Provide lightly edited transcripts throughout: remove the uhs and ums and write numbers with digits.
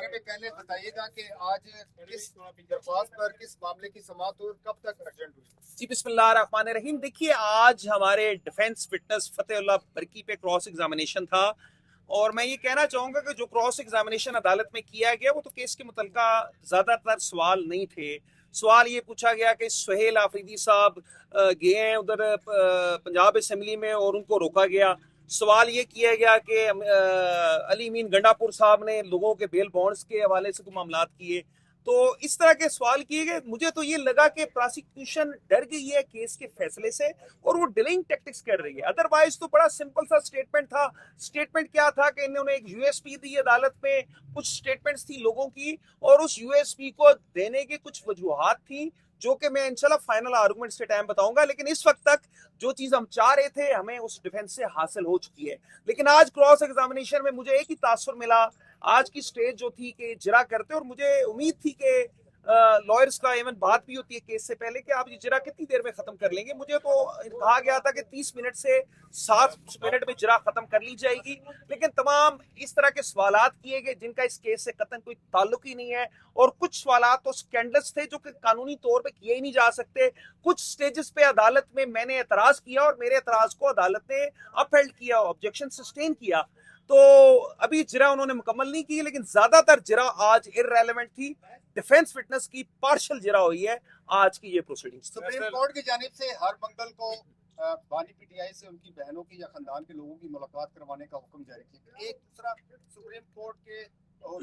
کرنے کے پہلے بتائیے گا کہ آج کس درخواست پر کس معاملے کی سماعت اور کب تک ارجنٹ ہوئی؟ جی بسم اللہ الرحمن الرحیم. دیکھیے آج ہمارے ڈیفنس وٹنس فتح اللہ برکی پہ کراس ایگزامینیشن تھا اور میں یہ کہنا چاہوں گا کہ جو کراس ایگزامینیشن عدالت میں کیا گیا وہ تو کیس کے متعلقہ زیادہ تر سوال نہیں تھے. سوال یہ پوچھا گیا کہ سہیل آفریدی صاحب گئے ہیں ادھر پنجاب اسمبلی میں اور ان کو روکا گیا. سوال یہ کیا گیا کہ علی امین گنڈا پور صاحب نے لوگوں کے بیل بانڈز کے حوالے سے کوئی معاملات کیے. تو اس طرح کے سوال کیے گئے. مجھے تو یہ لگا کہ پراسیکیوشن ڈر گئی ہے کیس کے فیصلے سے اور وہ ڈیلنگ ٹیکٹکس کر رہی ہے. ادروائز تو بڑا سمپل سا سٹیٹمنٹ تھا. سٹیٹمنٹ کیا تھا کہ انہوں نے ایک یو ایس پی دی عدالت میں, کچھ سٹیٹمنٹس تھی لوگوں کی اور اس یو ایس پی کو دینے کی کچھ وجوہات تھیں جو کہ میں انشاءاللہ فائنل آرگومنٹس کے ٹائم بتاؤں گا. لیکن اس وقت تک جو چیز ہم چاہ رہے تھے ہمیں اس ڈیفنس سے حاصل ہو چکی ہے. لیکن آج کراس ایگزامینیشن میں مجھے ایک ہی تاثر ملا. آج کی سٹیج جو تھی کہ اجرا کرتے اور مجھے امید تھی کہ لائرز کا ایون بات بھی ہوتی ہے کیس سے پہلے کہ آپ اجرا کتنی دیر میں ختم کر لیں گے. مجھے تو کہا گیا تھا کہ 30 منٹ سے 7 منٹ میں اجرا ختم کر لی جائے گی. لیکن تمام اس طرح کے سوالات کیے گئے جن کا اس کیس سے قطعاً کوئی تعلق ہی نہیں ہے اور کچھ سوالات تو سکینڈلس تھے جو کہ قانونی طور پہ کیے ہی نہیں جا سکتے. کچھ سٹیجز پہ عدالت میں نے اعتراض کیا اور میرے اعتراض کو عدالت نے اپ ہیلڈ کیا, آبجیکشن سسٹین کیا. تو ابھی جرا انہوں نے مکمل نہیں کی لیکن زیادہ تر جرا آج ارریلیونٹ تھی. ڈیفنس فٹنس کی پارشل جرا ہوئی ہے آج کی یہ پروسیڈنگ. سپریم کورٹ کی جانب سے ہر منگل کو بانی پی ٹی آئی سے ان کی بہنوں کی یا خاندان کے لوگوں کی ملاقات کروانے کا حکم جاری کیا. ایک دوسرا سپریم کورٹ کے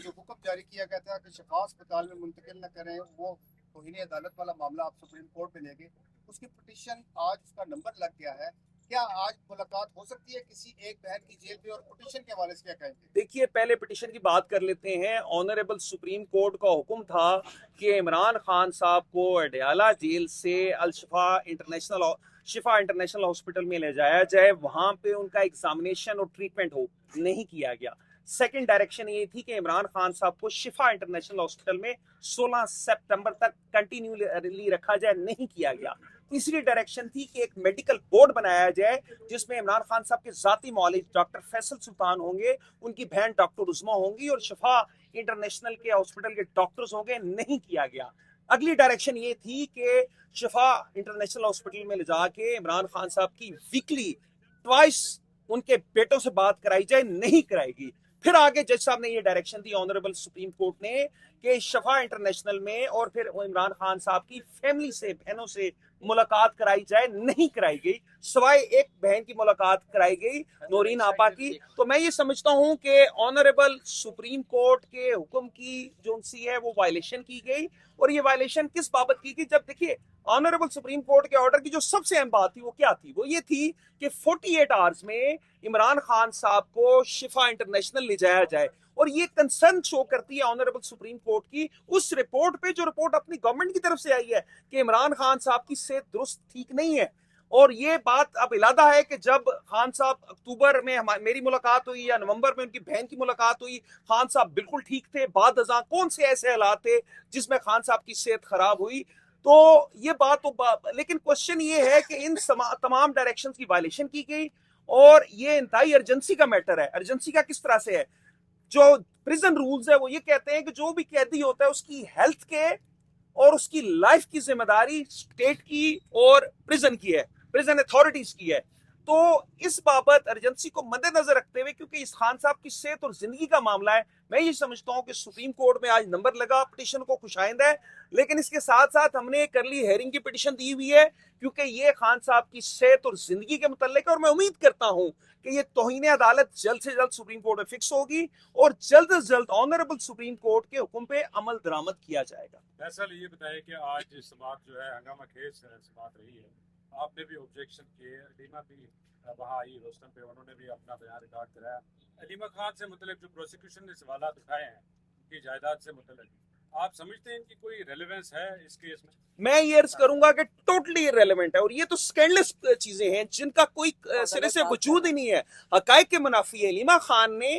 جو حکم جاری کیا گیا تھا کہ شفا اسپتال میں منتقل نہ کریں, وہ توہین عدالت والا معاملہ آپ سپریم کورٹ میں لے گئے. اس کی پٹیشن آج اس کا نمبر لگ گیا ہے. کیا آج ملاقات ہو سکتی ہے کسی ایک بہن کی جیل پہ, اور پٹیشن کے حوالے سے کیا کہیں گے؟ دیکھیے پہلے پٹیشن کی بات کر لیتے ہیں. آنریبل سپریم کورٹ کا حکم تھا کہ عمران خان صاحب کو اڈیالہ جیل سے شفا انٹرنیشنل ہاسپٹل میں لے جایا جائے, وہاں پہ ان کا ایگزامینیشن اور ٹریٹمنٹ ہو. نہیں کیا گیا. سیکنڈ ڈائریکشن یہ تھی کہ عمران خان صاحب کو شفا انٹرنیشنل ہاسپٹل میں 16 سپٹمبر تک کنٹینیولی رکھا جائے. نہیں کیا گیا. تیسری ڈائریکشن تھی کہ ایک میڈیکل بورڈ بنایا جائے جس میں عمران خان صاحب کے ذاتی معالج ڈاکٹر فیصل سلطان ہوں گے, ان کی بہن ڈاکٹر عظما ہوں گی اور شفا انٹرنیشنل کے ہاسپٹل کے ڈاکٹرز ہوں گے. نہیں کیا گیا. اگلی ڈائریکشن یہ تھی کہ شفا انٹرنیشنل ہاسپٹل میں لے جا کے عمران خان صاحب کی ویکلی ٹوائس ان کے بیٹوں سے بات کرائی جائے. نہیں کرائے گی. پھر آگے جج صاحب نے یہ ڈائریکشن دی آنریبل سپریم کورٹ نے کہ شفا انٹرنیشنل میں اور پھر عمران خان صاحب کی فیملی سے, بہنوں سے ملاقات کرائی جائے. نہیں کرائی گئی, سوائے ایک بہن کی ملاقات کرائی گئی, نورین آپا کی. تو میں یہ سمجھتا ہوں کہ آنریبل سپریم کورٹ کے حکم کی جو سی ہے وہ وائلیشن کی گئی. اور یہ وائلیشن کس بابت کی گئی؟ جب دیکھیے آنریبل سپریم کورٹ کے آرڈر کی جو سب سے اہم بات تھی وہ کیا تھی؟ وہ یہ تھی کہ 48 آورز میں عمران خان صاحب کو شفا انٹرنیشنل لے جایا جائے. اور یہ کنسرن شو کرتی ہے آنریبل سپریم کورٹ کی اس رپورٹ پہ جو رپورٹ اپنی گورنمنٹ کی طرف سے آئی ہے کہ عمران خان صاحب کی صحت درست ٹھیک نہیں ہے. اور یہ بات اب علادہ ہے کہ جب خان صاحب اکتوبر میں میری ملاقات ہوئی یا نومبر میں ان کی بہن کی ملاقات ہوئی, خان صاحب بالکل ٹھیک تھے. بعد ازاں کون سے ایسے حالات تھے جس میں خان صاحب کی صحت خراب ہوئی؟ تو یہ بات تو لیکن کوشچن یہ ہے کہ ان تمام ڈائریکشنز کی وائلیشن کی گئی اور یہ انتہائی ارجنسی کا میٹر ہے. ارجنسی کا کس طرح سے ہے؟ جو پریزن رولز ہے وہ یہ کہتے ہیں کہ جو بھی قیدی ہوتا ہے اس کی ہیلتھ کے اور اس کی لائف کی ذمہ داری اسٹیٹ کی اور پریزن کی ہے, پریزن اتھارٹیز کی ہے. تو اس بابت ارجنسی کو مد نظر رکھتے ہوئے, کیونکہ اس خان صاحب کی صحت اور زندگی کا معاملہ ہے, میں یہ سمجھتا ہوں کہ سپریم کورٹ میں آج نمبر لگا, پٹیشن کو خوشائند ہے. لیکن اس کے ساتھ ساتھ ہم نے کرلی ہیئرنگ کی پٹیشن دی ہوئی ہے کیونکہ یہ خان صاحب کی صحت اور زندگی کے متعلق ہے. اور میں امید کرتا ہوں کہ یہ توہین عدالت جلد سے جلد سپریم کورٹ میں فکس ہوگی اور جلد از جلد آنریبل سپریم کورٹ کے حکم پہ عمل درآمد کیا جائے گا. فیصل یہ بتائے کہ آج سماعت جو ہے ہنگامہ خیز سماعت رہی ہے, آپ نے بھی آبجیکشن کیے, علیمہ بھی وہاں آئی روستم پہ, انہوں نے بھی اپنا بیان ریکارڈ کرایا. علیمہ خان سے متعلق جو پروسیکیوشن نے سوالات اٹھائے ہیں ان کی جائیداد سے متعلق, آپ سمجھتے ہیں ان کی کوئی ریلیونس ہے اس کیس میں؟ میں یہ عرض کروں گا کہ ٹوٹلی ریلیونٹ ہے اور یہ تو سکینڈلس چیزیں ہیں جن کا کوئی سرے سے وجود ہی نہیں ہے, حقائق کے منافی ہے. علیمہ خان نے